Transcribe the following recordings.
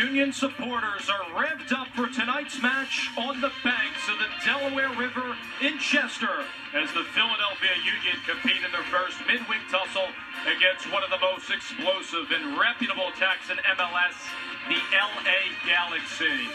Union supporters are revved up for tonight's match on the banks of the Delaware River in Chester as the Philadelphia Union compete in their first midweek tussle against one of the most explosive and reputable attacks in MLS, the LA Galaxy.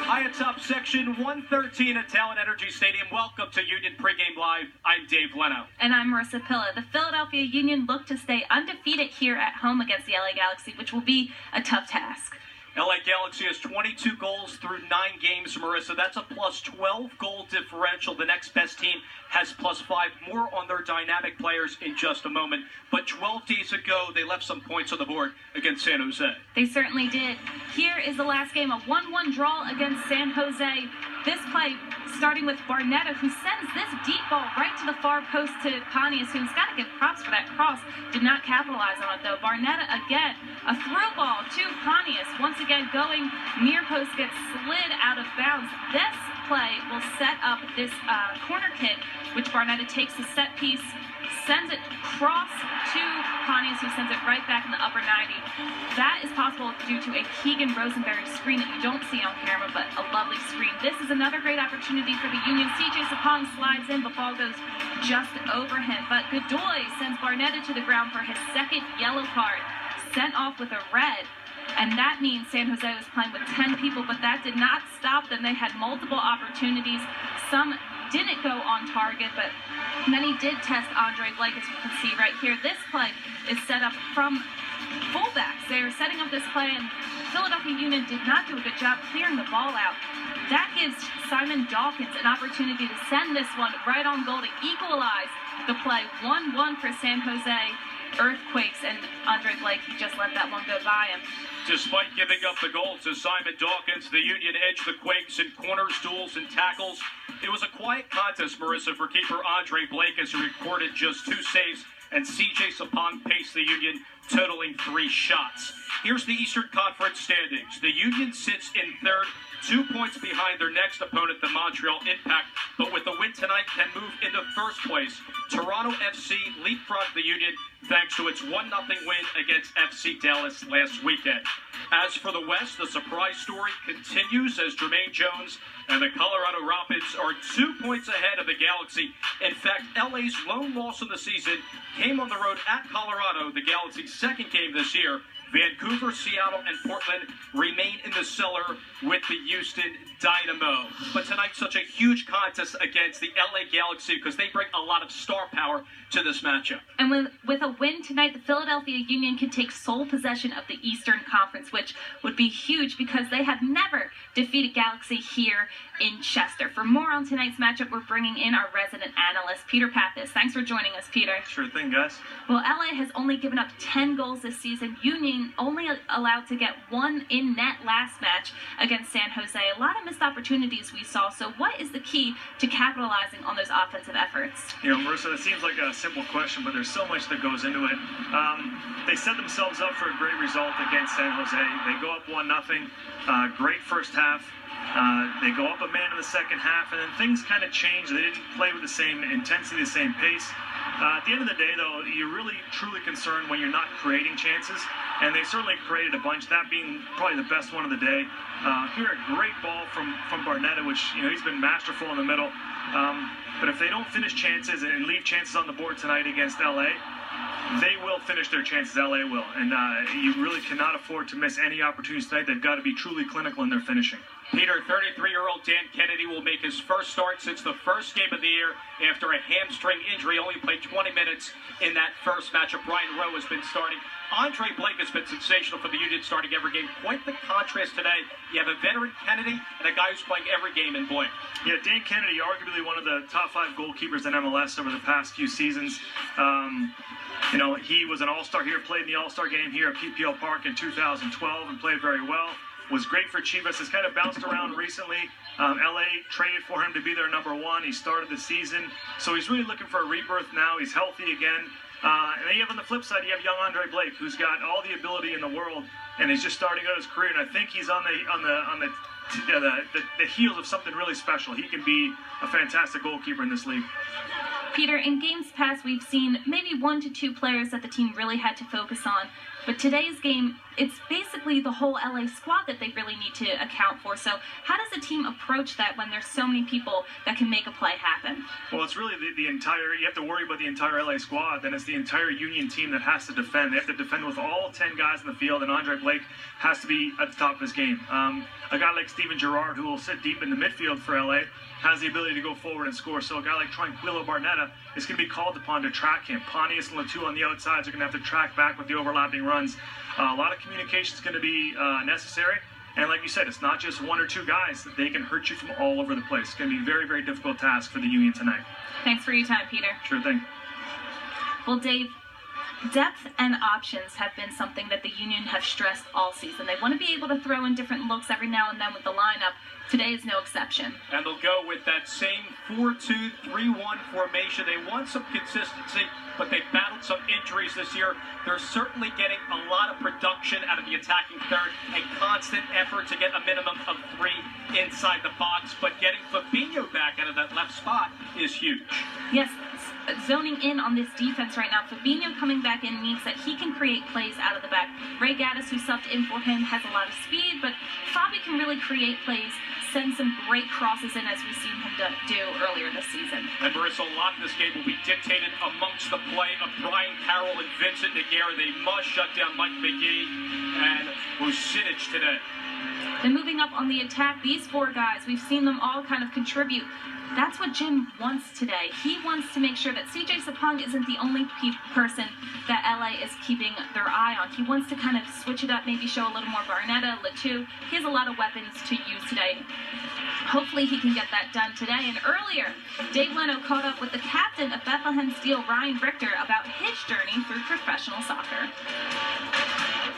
High atop section 113 at Talent Energy Stadium. Welcome to Union Pregame Live. I'm Dave Leno. And I'm Marissa Pilla. The Philadelphia Union look to stay undefeated here at home against the LA Galaxy, which will be a tough task. LA Galaxy has 22 goals through 9 games, Marissa. That's a plus 12 goal differential. The next best team has plus 5. More on their dynamic players in just a moment. But 12 days ago, they left some points on the board against San Jose. They certainly did. Here is the last game, a 1-1 draw against San Jose. This play starting with Barnetta, who sends this deep ball right to the far post to Pontius, who's got to give props for that cross. Did not capitalize on it, though. Barnetta, again, a through ball to Pontius. Once again, going near post, gets slid out of bounds. This play will set up this corner kick, which Barnetta takes the set piece, sends it cross to Pontius, who sends it right back in the upper 90. That is possible due to a Keegan Rosenberry screen that you don't see on camera, but a lovely screen. This is another great opportunity for the Union. CJ Sapong slides in, but ball goes just over him. But Godoy sends Barnetta to the ground for his second yellow card, sent off with a red. And that means San Jose was playing with 10 people, but that did not stop them. They had multiple opportunities. Some didn't go on target, but many did test Andre Blake, as you can see right here. This play is set up from fullbacks. They are setting up this play, and Philadelphia Union did not do a good job clearing the ball out. That gives Simon Dawkins an opportunity to send this one right on goal to equalize the play. 1-1 for San Jose. Earthquakes, and Andre Blake, he just let that one go by him. Despite giving up the goal to Simon Dawkins, the Union edged the Quakes in corners, duels, and tackles. It was a quiet contest, Marissa, for keeper Andre Blake as he recorded just 2 saves, and CJ Sapong paced the Union, totaling 3 shots. Here's the Eastern Conference standings. The Union sits in third, 2 points behind their next opponent, the Montreal Impact, but with a win tonight can move into first place. Toronto FC leapfrogged the Union thanks to its 1-0 win against FC Dallas last weekend. As for the West, the surprise story continues as Jermaine Jones and the Colorado Rapids are 2 points ahead of the Galaxy. In fact, LA's lone loss of the season came on the road at Colorado, the Galaxy's second game this year. Vancouver, Seattle, and Portland remain in the cellar with the Houston Dynamo. But tonight's such a huge contest against the LA Galaxy because they bring a lot of star power to this matchup. And with a win tonight, the Philadelphia Union can take sole possession of the Eastern Conference, which would be huge because they have never defeated Galaxy here in Chester. For more on tonight's matchup, we're bringing in our resident analyst, Peter Pappas. Thanks for joining us, Peter. Sure thing, guys. Well, LA has only given up 10 goals this season. Union only allowed to get 1 in net last match against San Jose. A lot of missed opportunities we saw. So what is the key to capitalizing on those offensive efforts? You know, Marissa, it seems like a simple question, but there's so much that goes into it. They set themselves up for a great result against San Jose. They go up 1-0. Great first half. They go up a man in the second half, and then things kind of change. They didn't play with the same intensity, the same pace. At the end of the day, though, you're really, truly concerned when you're not creating chances, and they certainly created a bunch, that being probably the best one of the day. Here, a great ball from Barnetta, which, you know, he's been masterful in the middle. But if they don't finish chances and leave chances on the board tonight against LA, they will finish their chances. LA will. And you really cannot afford to miss any opportunities tonight. They've got to be truly clinical in their finishing. Peter, 33-year-old Dan Kennedy will make his first start since the first game of the year after a hamstring injury. Only played 20 minutes in that first matchup. Brian Rowe has been starting. Andre Blake has been sensational for the Union, starting every game. Quite the contrast today. You have a veteran Kennedy and a guy who's playing every game in Blake. Yeah, Dan Kennedy, arguably one of the top 5 goalkeepers in MLS over the past few seasons. You know, he was an all-star here, played in the all-star game here at PPL Park in 2012 and played very well. Was great for Chivas. Has kind of bounced around recently. LA traded for him to be their number 1. He started the season. So he's really looking for a rebirth now. He's healthy again. And then you have on the flip side, you have young Andre Blake, who's got all the ability in the world and is just starting out his career. And I think he's on the heels of something really special. He can be a fantastic goalkeeper in this league. Peter, in games past, we've seen maybe 1 to 2 players that the team really had to focus on. But today's game, it's basically the whole LA squad that they really need to account for. So how does a team approach that when there's so many people that can make a play happen? Well, it's really the entire, you have to worry about the entire LA squad, then it's the entire Union team that has to defend. They have to defend with all 10 guys in the field, and Andre Blake has to be at the top of his game. A guy like Steven Gerrard, who will sit deep in the midfield for LA, has the ability to go forward and score. So a guy like Tranquillo Barnetta is going to be called upon to track him. Pontius and Latu on the outsides are going to have to track back with the overlapping runs. A lot of communication is going to be necessary. And like you said, it's not just one or two guys. They can hurt you from all over the place. It's going to be a very, very difficult task for the Union tonight. Thanks for your time, Peter. Sure thing. Well, Dave, depth and options have been something that the Union have stressed all season. They want to be able to throw in different looks every now and then with the lineup. Today is no exception. And they'll go with that same 4-2-3-1 formation. They want some consistency, but they battled some injuries this year. They're certainly getting a lot of production out of the attacking third, a constant effort to get a minimum of 3 inside the box, but getting Fabinho back out of that left spot is huge. Yes, zoning in on this defense right now. Fabinho coming back in means that he can create plays out of the back. Ray Gaddis, who subbed in for him, has a lot of speed, but Fabi can really create plays, send some great crosses in as we've seen him do earlier this season. And Marissa, a lot of this game will be dictated amongst the play of Brian Carroll and Vincent Nogueira. They must shut down Mike McGee and Vucinic today. Then moving up on the attack, these 4 guys, we've seen them all kind of contribute. That's what Jim wants today. He wants to make sure that CJ Sapong isn't the only person that LA is keeping their eye on. He wants to kind of switch it up, maybe show a little more Barnetta, Latu. He has a lot of weapons to use today. Hopefully he can get that done today. And earlier, Dave Leno caught up with the captain of Bethlehem Steel, Ryan Richter, about his journey through professional soccer.